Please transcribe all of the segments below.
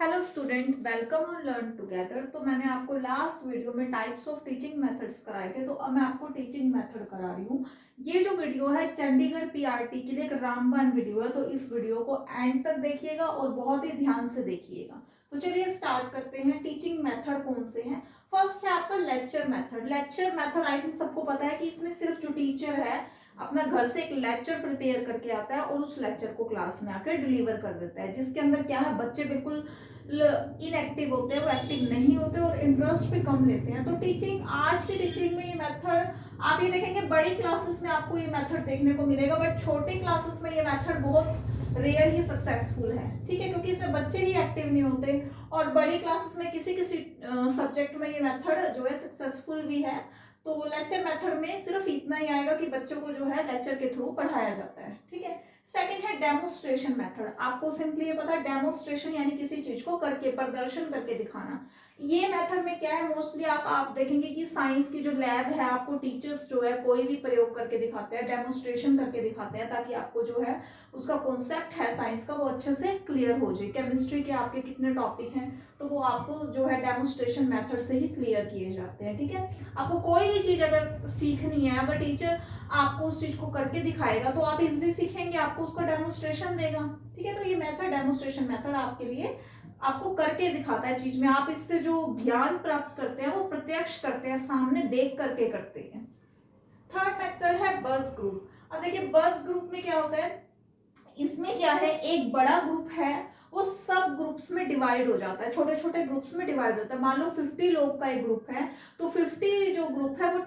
Hello student, welcome और learn together. तो मैंने आपको लास्ट वीडियो में टाइप्स ऑफ टीचिंग मेथड्स कराए थे, तो अब मैं आपको टीचिंग मेथड करा रही हूँ। ये जो वीडियो है चंडीगढ़ पीआरटी के लिए एक रामबाण वीडियो है, तो इस वीडियो को एंड तक देखिएगा और बहुत ही ध्यान से देखिएगा। तो चलिए स्टार्ट करते हैं। टीचिंग मेथड कौन से हैं? फर्स्ट है आपका lecture method. Lecture method I think सबको पता है कि इसमें सिर्फ जो टीचर है अपना घर से एक लेक्चर प्रिपेयर करके आता है और उस लेक्चर को क्लास में आकर डिलीवर कर देता है, जिसके अंदर क्या है, बच्चे बिल्कुल इनएक्टिव होते हैं, वो एक्टिव नहीं होते और इंटरेस्ट भी कम लेते हैं। तो टीचिंग, आज की टीचिंग में ये मेथड आप ये देखेंगे बड़ी क्लासेस में आपको ये मेथड देखने को मिलेगा, बट छोटी क्लासेस में ये मेथड बहुत रेयर ही सक्सेसफुल है। ठीक है, क्योंकि इसमें बच्चे ही एक्टिव नहीं होते और बड़ी क्लासेस में किसी किसी सब्जेक्ट में ये मेथड जो है सक्सेसफुल भी है। तो लेक्चर मेथड में सिर्फ इतना ही आएगा कि बच्चों को जो है लेक्चर के थ्रू पढ़ाया जाता है। ठीक है। सेकंड है डेमोस्ट्रेशन मेथड। आपको सिंपली ये पता है, डेमोस्ट्रेशन यानी किसी चीज को करके, प्रदर्शन करके दिखाना। ये मेथड में क्या है, मोस्टली आप देखेंगे कि साइंस की जो लैब है, आपको टीचर्स जो है कोई भी प्रयोग करके दिखाते हैं, डेमोस्ट्रेशन करके दिखाते हैं, ताकि आपको जो है उसका कॉन्सेप्ट है साइंस का वो अच्छे से क्लियर हो जाए। केमिस्ट्री के आपके कितने टॉपिक हैं तो वो आपको जो है डेमोस्ट्रेशन मेथड से ही क्लियर किए जाते हैं। ठीक है। आपको कोई भी चीज अगर सीखनी है, अगर टीचर आपको उस चीज को करके दिखाएगा तो आप इजिली सीखेंगे, आपको उसका डेमोस्ट्रेशन देगा। ठीक है। तो ये मेथड, डेमोस्ट्रेशन मेथड आपके लिए आपको करके दिखाता है चीज में, आप इससे जो ज्ञान प्राप्त करते हैं वो प्रत्यक्ष करते हैं, सामने देख करके करते हैं। थर्ड मेथड है बस ग्रुप। अब देखिए बस ग्रुप में क्या होता है, इसमें क्या है, एक बड़ा ग्रुप है वो सब ग्रुप्स में डिवाइड हो जाता है, छोटे छोटे ग्रुप्स में डिवाइड होता है। मान लो 50 लोग का एक ग्रुप है, तो 50 जो ग्रुप है वो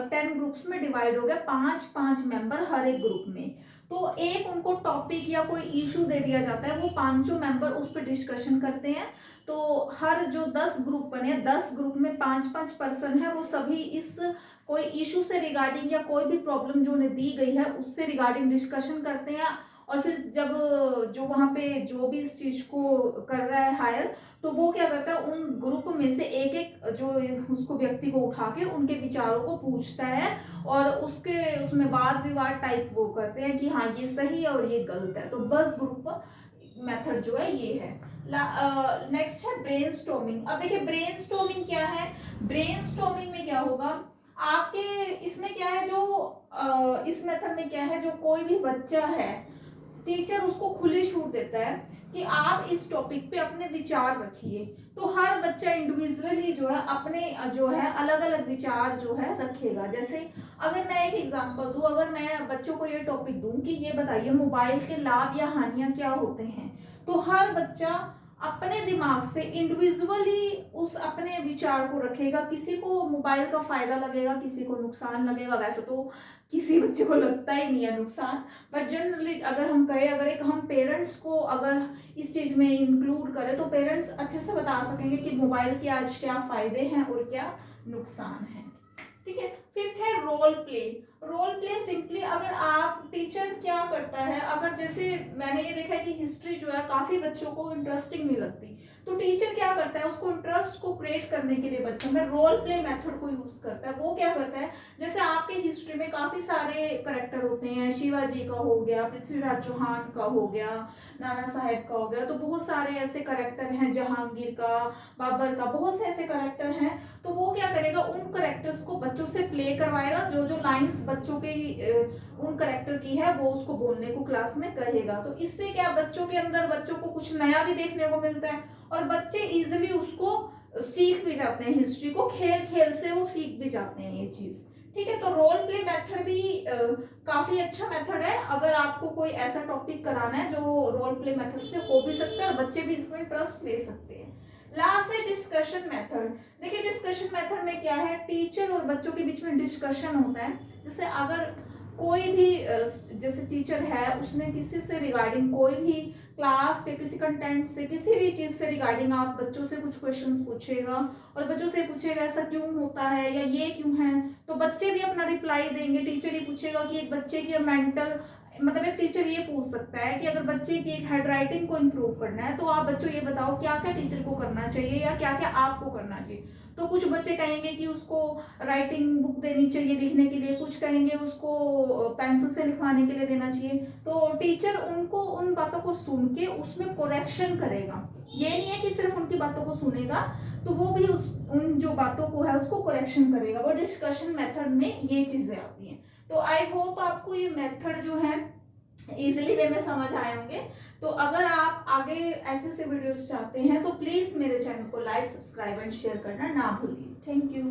10 ग्रुप्स में डिवाइड हो गया, 5-5 मेंबर हर एक ग्रुप में। तो एक उनको टॉपिक या कोई इशू दे दिया जाता है, वो पांचों मेंबर उस पर डिस्कशन करते हैं। तो हर जो 10 ग्रुप बने, 10 ग्रुप में 5-5 पर्सन है, वो सभी इस कोई इशू से रिगार्डिंग या कोई भी प्रॉब्लम जो उन्हें दी गई है उससे रिगार्डिंग डिस्कशन करते हैं। और फिर जब जो वहां पे जो भी इस चीज को कर रहा है हायर, तो वो क्या करता है, उन ग्रुप में से एक एक जो उसको व्यक्ति को उठा के उनके विचारों को पूछता है और उसके उसमें वाद विवाद टाइप वो करते हैं कि हाँ ये सही है और ये गलत है। तो बस ग्रुप मेथड जो है ये है। नेक्स्ट है ब्रेनस्टॉर्मिंग। अब देखिए ब्रेनस्टॉर्मिंग क्या है, ब्रेनस्टॉर्मिंग में क्या होगा, आपके इसमें क्या है, जो इस मेथड में क्या है, जो कोई भी बच्चा है टीचर उसको खुली छूट देता है कि आप इस टॉपिक पे अपने विचार रखिए। तो हर बच्चा इंडिविजुअली जो है अपने जो है अलग अलग विचार जो है रखेगा। जैसे अगर मैं एक एग्जांपल दूं, अगर मैं बच्चों को ये टॉपिक दूं कि ये बताइए मोबाइल के लाभ या हानियां क्या होते हैं, तो हर बच्चा अपने दिमाग से इंडिविजुअली उस अपने विचार को रखेगा। किसी को मोबाइल का फायदा लगेगा, किसी को नुकसान लगेगा। वैसे तो किसी बच्चे को लगता ही नहीं है नुकसान, बट जनरली अगर हम कहें, अगर एक हम पेरेंट्स को अगर इस चीज में इंक्लूड करें तो पेरेंट्स अच्छे से बता सकेंगे कि मोबाइल के आज क्या फायदे हैं और क्या नुकसान है। ठीक है। फिफ्थ है role play. Role play simply अगर आप, टीचर क्या करता है, अगर जैसे मैंने ये देखा है कि हिस्ट्री जो है काफी बच्चों को इंटरेस्टिंग नहीं लगती, तो टीचर क्या करता है, उसको इंटरेस्ट को क्रिएट करने के लिए बच्चों में रोल प्ले मेथड को यूज करता है। वो क्या करता है, जैसे आपके हिस्ट्री में काफी सारे करेक्टर होते हैं, शिवाजी का हो गया, पृथ्वीराज चौहान का हो गया, नाना साहेब का हो गया, तो बहुत सारे ऐसे करेक्टर हैं, जहांगीर का, बाबर का, बहुत से ऐसे करेक्टर हैं। तो वो क्या करेगा, उन करेक्टर्स को बच्चों से प्ले करवाएगा, जो जो लाइंस बच्चों के उन करेक्टर की है वो उसको बोलने को क्लास में कहेगा। तो इससे क्या, बच्चों के अंदर, बच्चों को कुछ नया भी देखने को मिलता है और बच्चे इजिली उसको सीख भी जाते हैं, हिस्ट्री को खेल खेल से वो सीख भी जाते हैं ये चीज। ठीक है। तो रोल प्ले मेथड भी काफी अच्छा मेथड है, अगर आपको कोई ऐसा टॉपिक कराना है जो रोल प्ले मेथड से हो भी सकता है और बच्चे भी इसमें इंटरेस्ट ले सकते हैं। लास्ट है डिस्कशन मेथड। देखिए डिस्कशन मेथड में क्या है, टीचर और बच्चों के बीच में डिस्कशन होता है। जैसे अगर कोई भी जैसे टीचर है, उसने किसी से रिगार्डिंग, कोई भी क्लास के किसी कंटेंट से, किसी भी चीज से रिगार्डिंग आप बच्चों से कुछ क्वेश्चंस पूछेगा और बच्चों से पूछेगा ऐसा क्यों होता है या ये क्यों है, तो बच्चे भी अपना रिप्लाई देंगे। टीचर ही पूछेगा कि एक बच्चे की मेंटल मतलब एक टीचर ये पूछ सकता है कि अगर बच्चे की एक हैंड राइटिंग को इम्प्रूव करना है तो आप बच्चों ये बताओ क्या क्या टीचर को करना चाहिए या क्या क्या आपको करना चाहिए। तो कुछ बच्चे कहेंगे कि उसको राइटिंग बुक देनी चाहिए लिखने के लिए, कुछ कहेंगे उसको पेंसिल से लिखवाने के लिए देना चाहिए। तो टीचर उनको उन बातों को सुन के उसमें कोरेक्शन करेगा। ये नहीं है कि सिर्फ उनकी बातों को सुनेगा, तो वो भी उन जो बातों को है उसको करेक्शन करेगा। वो डिस्कशन मेथड में ये चीजें आती हैं। तो आई होप आपको ये मेथड जो है इजिली वे में समझ आए होंगे। तो अगर आप आगे ऐसे वीडियोस चाहते हैं तो प्लीज मेरे चैनल को लाइक, सब्सक्राइब एंड शेयर करना ना भूलिए। Thank you.